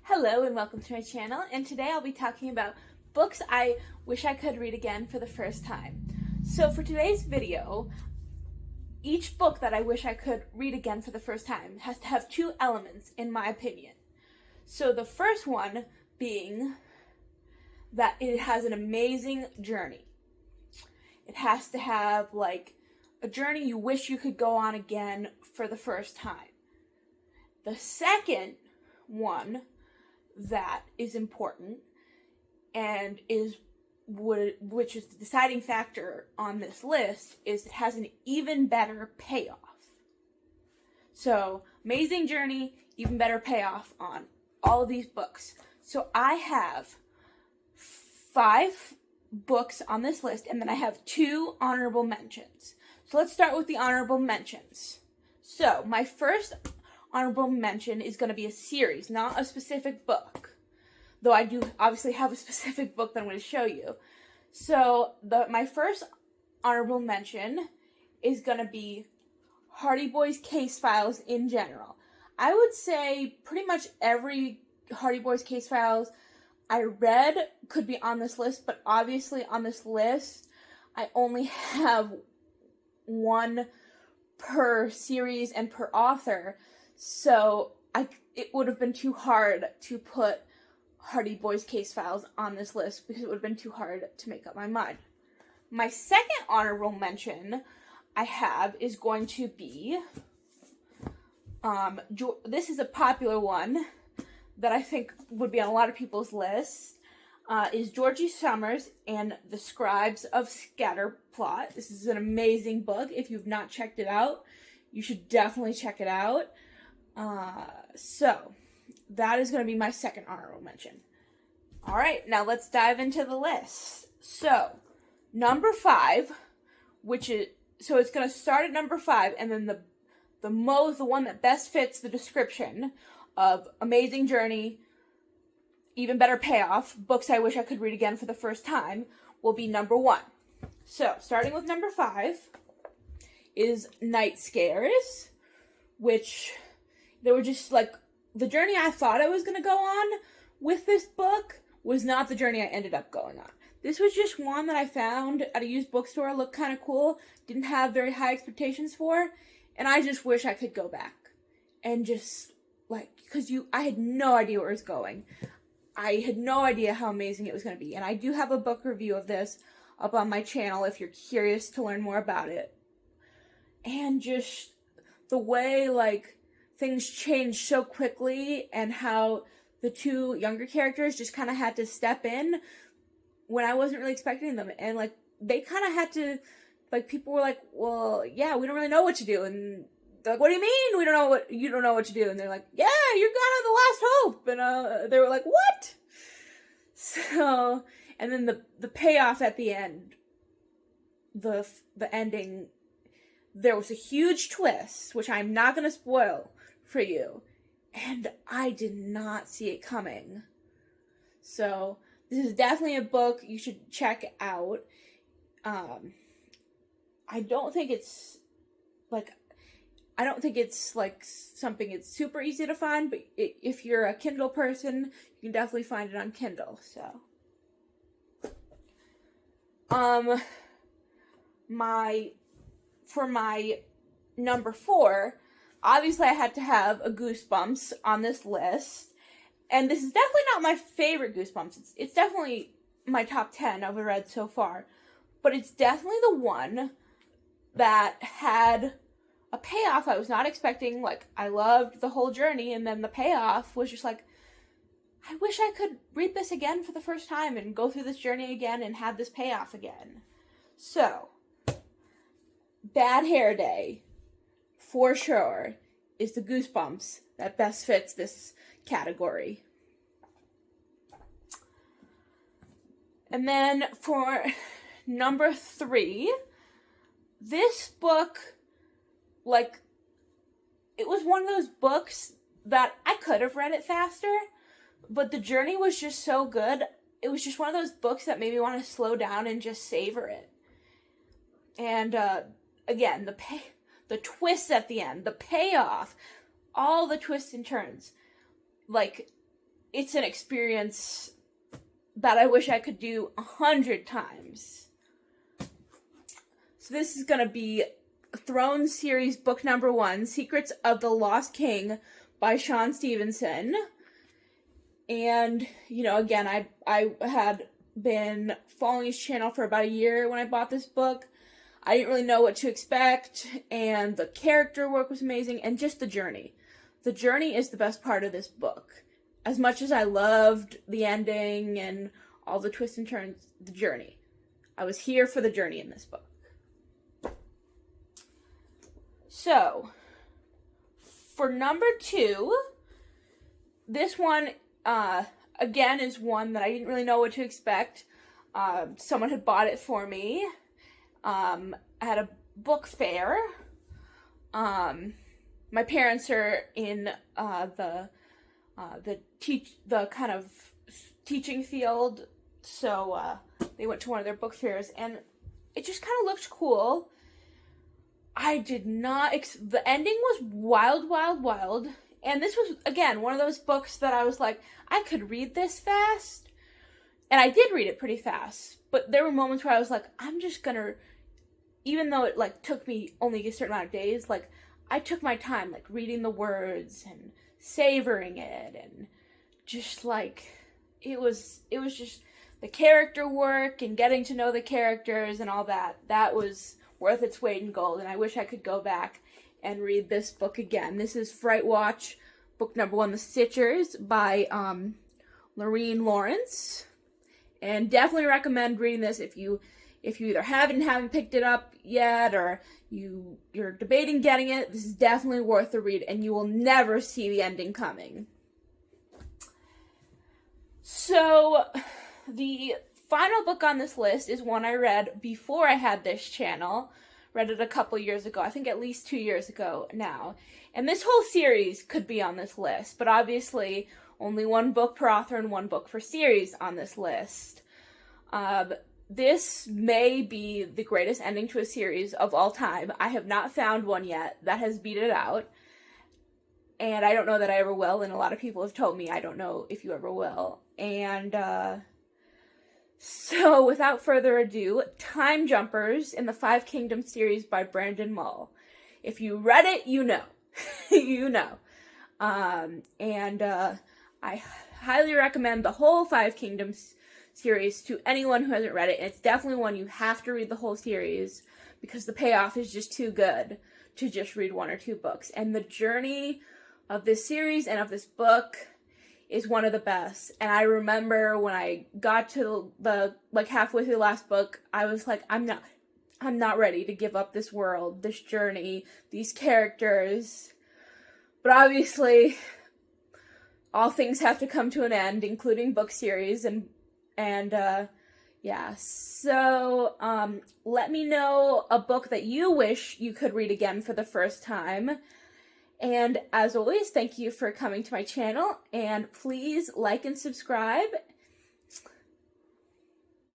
Hello and welcome to my channel, and today I'll be talking about books I wish I could read again for the first time. So for today's video, each book that I wish I could read again for the first time has to have two elements, in my opinion. So the first one being that it has an amazing journey. It has to have like a journey you wish you could go on again for the first time. The second one that is important and which is the deciding factor on this list is it has an even better payoff. So amazing journey, even better payoff on all of these books. So I have 5 books on this list, and then I have 2 honorable mentions. So let's start with the honorable mentions. So my first honorable mention is going to be a series, not a specific book. Though I do obviously have a specific book that I'm going to show you. So my first honorable mention is going to be Hardy Boys Case Files in general. I would say pretty much every Hardy Boys Case Files I read could be on this list, but obviously on this list I only have one per series and per author. So it would have been too hard to put Hardy Boys Case Files on this list because it would have been too hard to make up my mind. My second honorable mention I have is going to be, this is a popular one that I think would be on a lot of people's lists, is Georgie Summers and the Scribes of Scatterplot. This is an amazing book. If you've not checked it out, you should definitely check it out. So that is going to be my second honorable mention. All right, now let's dive into the list. So number 5, so it's going to start at number 5, and then the one that best fits the description of amazing journey, even better payoff, books I wish I could read again for the first time, will be number 1. So starting with number 5 is Night Scares, which they were just like, the journey I thought I was going to go on with this book was not the journey I ended up going on. This was just one that I found at a used bookstore, looked kind of cool, didn't have very high expectations for, and I just wish I could go back and just, like, because I had no idea where it was going. I had no idea how amazing it was going to be, and I do have a book review of this up on my channel if you're curious to learn more about it. And just the way, like, things changed so quickly, and how the 2 younger characters just kind of had to step in when I wasn't really expecting them. And, like, they kind of had to, like, people were like, well, yeah, we don't really know what to do. And they're like, what do you mean you don't know what to do? And they're like, yeah, you're kind of the last hope. And they were like, what? So, and then the payoff at the end, the ending, there was a huge twist, which I'm not going to spoil for you, and I did not see it coming. So this is definitely a book you should check out. I don't think it's like something it's super easy to find, but if you're a Kindle person, you can definitely find it on Kindle. So for my number 4, obviously I had to have a Goosebumps on this list. And this is definitely not my favorite Goosebumps. It's definitely my top 10 I've read so far. But it's definitely the one that had a payoff I was not expecting. Like, I loved the whole journey, and then the payoff was just like, I wish I could read this again for the first time and go through this journey again and have this payoff again. So, Bad Hair Day, for sure, is the Goosebumps that best fits this category. And then for number 3, this book, like, it was one of those books that I could have read it faster, but the journey was just so good. It was just one of those books that made me want to slow down and just savor it. And again, the twists at the end, the payoff, all the twists and turns. Like, it's an experience that I wish I could do 100 times. So this is going to be Thrones series book number 1, Secrets of the Lost King by Shawn Stevenson. And, you know, again, I had been following his channel for about a year when I bought this book. I didn't really know what to expect, and the character work was amazing, and just the journey. The journey is the best part of this book. As much as I loved the ending and all the twists and turns, the journey. I was here for the journey in this book. So, for number 2, this one, again, is one that I didn't really know what to expect. Someone had bought it for me at a book fair. My parents are in the kind of teaching field, so they went to one of their book fairs, and it just kind of looked cool. I did not, the ending was wild, wild, wild, and this was, again, one of those books that I was like, I could read this fast, and I did read it pretty fast, but there were moments where I was like, I'm just gonna, even though it, like, took me only a certain amount of days, like, I took my time, like, reading the words, and savoring it, and just, like, it was just the character work, and getting to know the characters, and all that was worth its weight in gold, and I wish I could go back and read this book again. This is Fright Watch, book number 1, The Stitchers, by Lorene Lawrence, and definitely recommend reading this if you either haven't picked it up yet, or you're debating getting it. This is definitely worth the read, and you will never see the ending coming. So, the final book on this list is one I read before I had this channel. Read it a couple years ago. I think at least 2 years ago now. And this whole series could be on this list, but obviously only one book per author and one book per series on this list. This may be the greatest ending to a series of all time. I have not found one yet that has beat it out. And I don't know that I ever will, and a lot of people have told me I don't know if you ever will. And, so, without further ado, Time Jumpers in the Five Kingdoms series by Brandon Mull. If you read it, you know. You know. I highly recommend the whole Five Kingdoms series to anyone who hasn't read it. And it's definitely one you have to read the whole series, because the payoff is just too good to just read 1 or 2 books. And the journey of this series and of this book is one of the best. And I remember when I got to the halfway through the last book, I was like, I'm not ready to give up this world, this journey, these characters. But obviously, all things have to come to an end, including book series, and yeah. So, let me know a book that you wish you could read again for the first time. And as always, thank you for coming to my channel, and please like and subscribe.